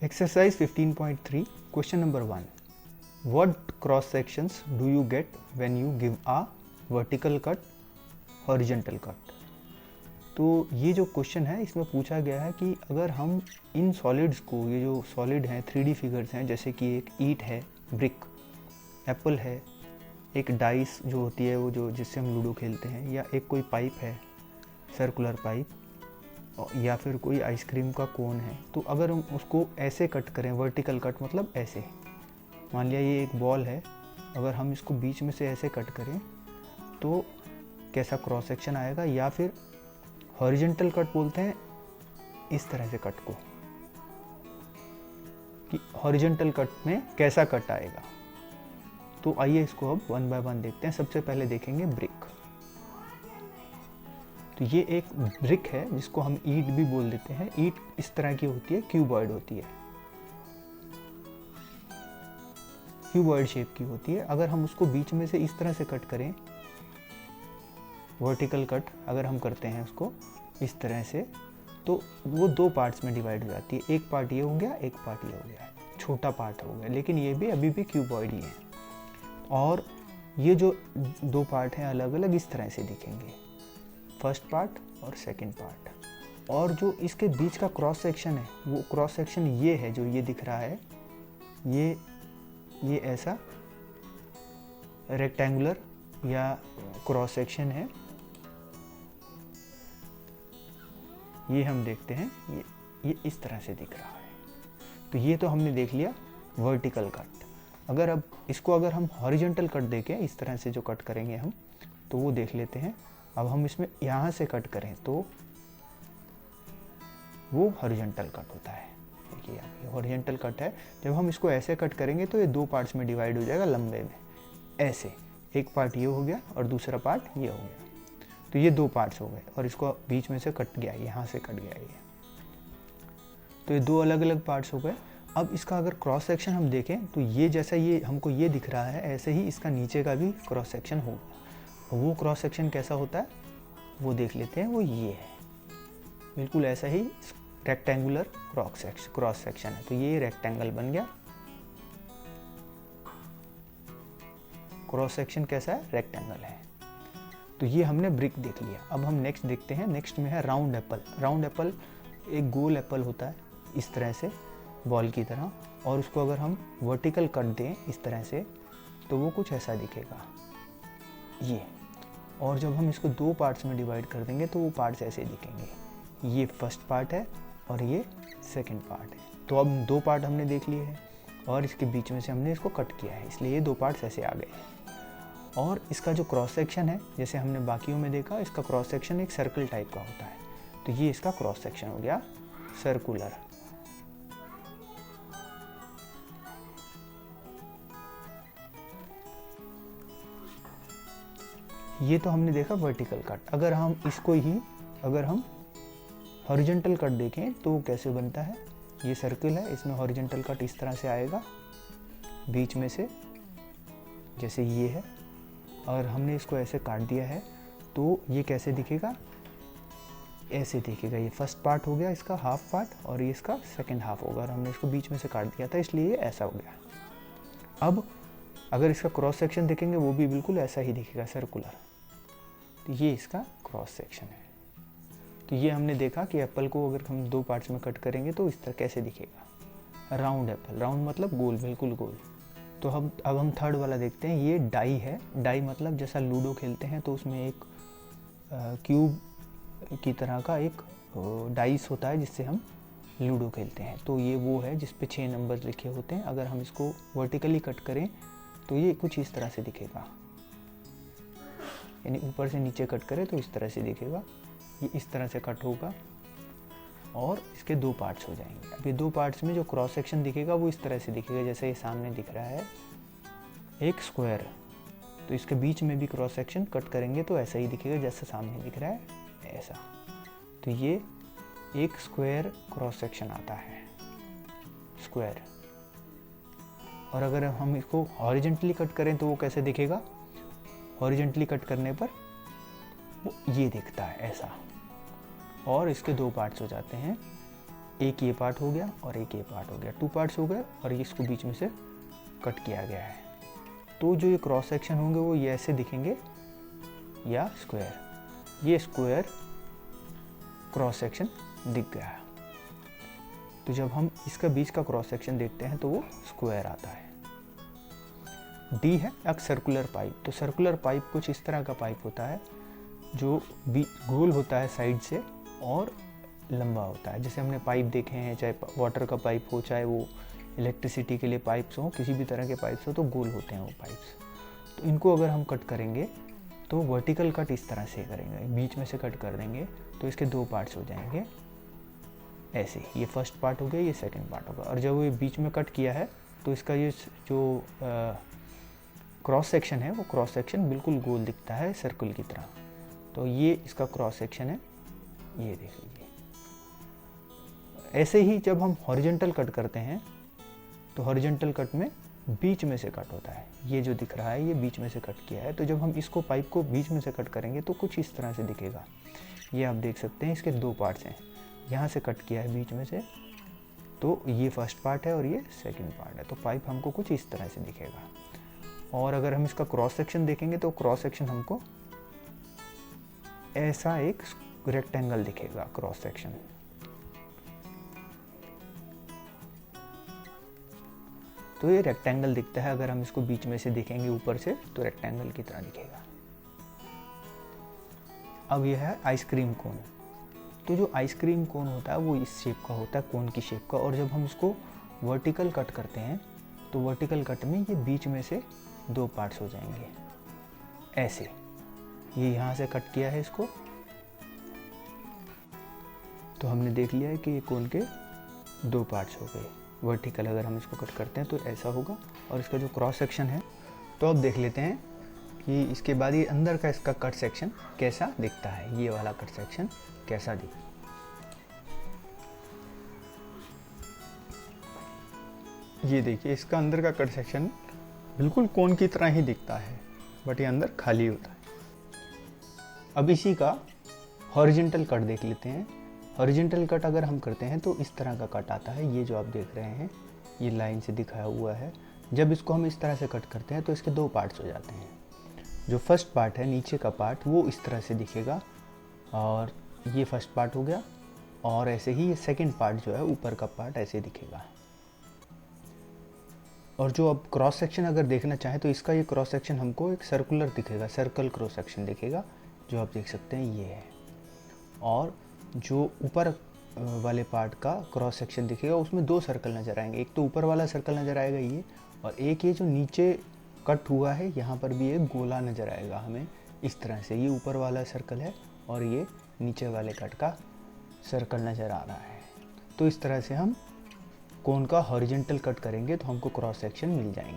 Exercise 15.3, question number 1. What cross sections do you get when you give a vertical cut, horizontal cut? तो ये जो question है इसमें पूछा गया है कि अगर हम इन सॉलिड्स को, ये जो सॉलिड हैं 3D फिगर्स हैं, जैसे कि एक ईंट है, ब्रिक, एप्पल है, एक डाइस जो होती है वो जो जिससे हम लूडो खेलते हैं, या एक कोई पाइप है, सर्कुलर पाइप, या फिर कोई आइसक्रीम का कोन है, तो अगर हम उसको ऐसे कट करें, वर्टिकल कट मतलब ऐसे, मान लिया ये एक बॉल है, अगर हम इसको बीच में से ऐसे कट करें तो कैसा क्रॉस सेक्शन आएगा, या फिर हॉरिजॉन्टल कट बोलते हैं इस तरह से कट को, कि हॉरिजॉन्टल कट में कैसा कट आएगा। तो आइए इसको अब वन बाय वन देखते हैं। सबसे पहले देखेंगे ब्रिक। तो ये एक ब्रिक है जिसको हम ईंट भी बोल देते हैं। ईंट इस तरह की होती है, क्यूबॉइड होती है, क्यूबॉइड शेप की होती है। अगर हम उसको बीच में से इस तरह से कट करें, वर्टिकल कट अगर हम करते हैं उसको इस तरह से, तो वो दो पार्ट्स में डिवाइड हो जाती है। एक पार्ट ये हो गया, एक पार्ट ये हो गया, छोटा पार्ट हो गया, लेकिन ये भी अभी भी क्यूबॉइड ही है। और ये जो दो पार्ट हैं अलग अलग इस तरह से दिखेंगे, फर्स्ट पार्ट और सेकंड पार्ट। और जो इसके बीच का क्रॉस सेक्शन है, वो क्रॉस सेक्शन ये है जो ये दिख रहा है, ये ऐसा रेक्टेंगुलर या क्रॉस सेक्शन है। ये हम देखते हैं, ये इस तरह से दिख रहा है। तो ये तो हमने देख लिया वर्टिकल कट। अगर अब इसको अगर हम हॉरिजॉन्टल कट देके इस तरह से जो कट करेंगे हम, तो वो देख लेते हैं। अब हम इसमें यहाँ से कट करें तो वो हॉरिजॉन्टल कट होता है। देखिए ये हॉरिजॉन्टल कट है। जब हम इसको ऐसे कट करेंगे तो ये दो पार्ट्स में डिवाइड हो जाएगा लंबे में, ऐसे। एक पार्ट ये हो गया और दूसरा पार्ट ये हो गया। तो ये दो पार्ट्स हो गए और इसको बीच में से कट गया, यहाँ से कट गया ये। तो ये दो अलग अलग पार्ट्स हो गए। अब इसका अगर क्रॉस सेक्शन हम देखें तो ये जैसा ये हमको ये दिख रहा है, ऐसे ही इसका नीचे का भी क्रॉस सेक्शन होगा। वो क्रॉस सेक्शन कैसा होता है वो देख लेते हैं। वो ये है, बिल्कुल ऐसा ही रेक्टेंगुलर क्रॉस सेक्शन है। तो ये रेक्टेंगल बन गया। क्रॉस सेक्शन कैसा है, रेक्टेंगल है। तो ये हमने ब्रिक देख लिया। अब हम नेक्स्ट देखते हैं। नेक्स्ट में है राउंड एप्पल। राउंड एप्पल एक गोल एप्पल होता है इस तरह से, बॉल की तरह, और उसको अगर हम वर्टिकल कट दें इस तरह से तो वो कुछ ऐसा दिखेगा, ये। और जब हम इसको दो पार्ट्स में डिवाइड कर देंगे तो वो पार्ट्स ऐसे दिखेंगे। ये फर्स्ट पार्ट है और ये सेकंड पार्ट है। तो अब दो पार्ट हमने देख लिए हैं और इसके बीच में से हमने इसको कट किया है, इसलिए ये दो पार्ट्स ऐसे आ गए हैं। और इसका जो क्रॉस सेक्शन है, जैसे हमने बाकियों में देखा, इसका क्रॉस सेक्शन एक सर्कल टाइप का होता है। तो ये इसका क्रॉस सेक्शन हो गया सर्कुलर। ये तो हमने देखा वर्टिकल कट। अगर हम इसको ही अगर हम हॉरिजॉन्टल कट देखें तो कैसे बनता है, ये सर्कल है, इसमें हॉरिजॉन्टल कट इस तरह से आएगा बीच में से, जैसे ये है। और हमने इसको ऐसे काट दिया है तो ये कैसे दिखेगा, ऐसे दिखेगा। ये फर्स्ट पार्ट हो गया इसका हाफ पार्ट, और ये इसका सेकंड हाफ होगा। और हमने इसको बीच में से काट दिया था, इसलिए ये ऐसा हो गया। अब अगर इसका क्रॉस सेक्शन देखेंगे वो भी बिल्कुल ऐसा ही दिखेगा, सर्कुलर। तो ये इसका क्रॉस सेक्शन है। तो ये हमने देखा कि एप्पल को अगर हम दो पार्ट्स में कट करेंगे तो इस तरह कैसे दिखेगा, राउंड एप्पल। राउंड मतलब गोल, बिल्कुल गोल। तो अब हम थर्ड वाला देखते हैं। ये डाई है। डाई मतलब जैसा लूडो खेलते हैं तो उसमें एक क्यूब की तरह का एक डाइस होता है जिससे हम लूडो खेलते हैं। तो ये वो है जिस पे 6 नंबर लिखे होते हैं। अगर हम इसको वर्टिकली कट करें तो ये कुछ इस तरह से दिखेगा, यानी ऊपर से नीचे कट करें तो इस तरह से दिखेगा। ये इस तरह से कट होगा और इसके दो पार्ट्स हो जाएंगे। अब ये दो पार्ट्स में जो क्रॉस सेक्शन दिखेगा वो इस तरह से दिखेगा, जैसे ये सामने दिख रहा है एक स्क्वायर। तो इसके बीच में भी क्रॉस सेक्शन कट करेंगे तो ऐसा ही दिखेगा जैसे सामने दिख रहा है, ऐसा। तो ये एक स्क्वायर क्रॉस सेक्शन आता है, स्क्वायर। और अगर हम इसको हॉरिजॉन्टली कट करें तो वो कैसे दिखेगा, हॉरिजॉन्टली कट करने पर वो ये दिखता है ऐसा। और इसके दो पार्ट्स हो जाते हैं, एक ये पार्ट हो गया और एक ये पार्ट हो गया, 2 पार्ट्स हो गए और इसको बीच में से कट किया गया है। तो जो ये क्रॉस सेक्शन होंगे वो ये ऐसे दिखेंगे या स्क्वायर, ये स्क्वायर क्रॉस सेक्शन दिख गया। तो जब हम इसका बीच का क्रॉस सेक्शन देखते हैं तो वो स्क्वायर आता है। डी है एक सर्कुलर पाइप। तो सर्कुलर पाइप कुछ इस तरह का पाइप होता है जो गोल होता है साइड से और लंबा होता है। जैसे हमने पाइप देखे हैं, चाहे वाटर का पाइप हो, चाहे वो इलेक्ट्रिसिटी के लिए पाइप्स हो, किसी भी तरह के पाइप्स हो, तो गोल होते हैं वो पाइप्स। तो इनको अगर हम कट करेंगे तो वर्टिकल कट इस तरह से करेंगे, बीच में से कट कर देंगे तो इसके 2 पार्ट्स हो जाएंगे ऐसे। ये फर्स्ट पार्ट हो गया, ये सेकंड पार्ट होगा। और जब ये बीच में कट किया है तो इसका ये जो क्रॉस सेक्शन है वो क्रॉस सेक्शन बिल्कुल गोल दिखता है सर्कल की तरह। तो ये इसका क्रॉस सेक्शन है, ये देख लीजिए। ऐसे ही जब हम हॉरिजॉन्टल कट करते हैं तो हॉरिजॉन्टल कट में बीच में से कट होता है। ये जो दिख रहा है ये बीच में से कट किया है। तो जब हम इसको पाइप को बीच में से कट करेंगे तो कुछ इस तरह से दिखेगा। ये आप देख सकते हैं, इसके 2 पार्ट्स हैं। यहाँ से कट किया है बीच में से, तो ये फर्स्ट पार्ट है और ये सेकंड पार्ट है। तो पाइप हमको कुछ इस तरह से दिखेगा। और अगर हम इसका क्रॉस सेक्शन देखेंगे तो क्रॉस सेक्शन हमको ऐसा एक रेक्टेंगल दिखेगा क्रॉस सेक्शन। तो ये रेक्टेंगल दिखता है। अगर हम इसको बीच में से देखेंगे ऊपर से तो रेक्टेंगल की तरह दिखेगा। अब यह है आइसक्रीम कोन। तो जो आइसक्रीम कोन होता है वो इस शेप का होता है, कोन की शेप का। और जब हम इसको वर्टिकल कट करते हैं तो वर्टिकल कट में ये बीच में से 2 पार्ट्स हो जाएंगे ऐसे। ये यहाँ से कट किया है इसको, तो हमने देख लिया है कि ये कोन के 2 पार्ट्स हो गए। वर्टिकल अगर हम इसको कट करते हैं तो ऐसा होगा। और इसका जो क्रॉस सेक्शन है तो अब देख लेते हैं कि इसके बाद ये अंदर का इसका कट सेक्शन कैसा दिखता है। ये वाला कट सेक्शन कैसा दिखता है, ये देखिए इसका अंदर का कट सेक्शन बिल्कुल कोन की तरह ही दिखता है, बट ये अंदर खाली होता है। अब इसी का हॉरिजॉन्टल कट देख लेते हैं। हॉरिजॉन्टल कट अगर हम करते हैं तो इस तरह का कट आता है। ये जो आप देख रहे हैं ये लाइन से दिखाया हुआ है। जब इसको हम इस तरह से कट करते हैं तो इसके 2 पार्ट्स हो जाते हैं। जो फर्स्ट पार्ट है नीचे का पार्ट वो इस तरह से दिखेगा और ये फर्स्ट पार्ट हो गया। और ऐसे ही ये सेकंड पार्ट जो है ऊपर का पार्ट ऐसे दिखेगा। और जो अब क्रॉस सेक्शन अगर देखना चाहें तो इसका ये क्रॉस सेक्शन हमको एक सर्कुलर दिखेगा, सर्कल क्रॉस सेक्शन दिखेगा, जो आप देख सकते हैं ये है। और जो ऊपर वाले पार्ट का क्रॉस सेक्शन दिखेगा उसमें 2 सर्कल नज़र आएंगे। एक तो ऊपर वाला सर्कल नज़र आएगा ये, और एक ये जो नीचे कट हुआ है यहाँ पर भी एक गोला नज़र आएगा हमें इस तरह से। ये ऊपर वाला सर्कल है और ये नीचे वाले कट का सर्कल नज़र आ रहा है। तो इस तरह से हम कोन का हॉरिजॉन्टल कट करेंगे तो हमको क्रॉस सेक्शन मिल जाएंगे।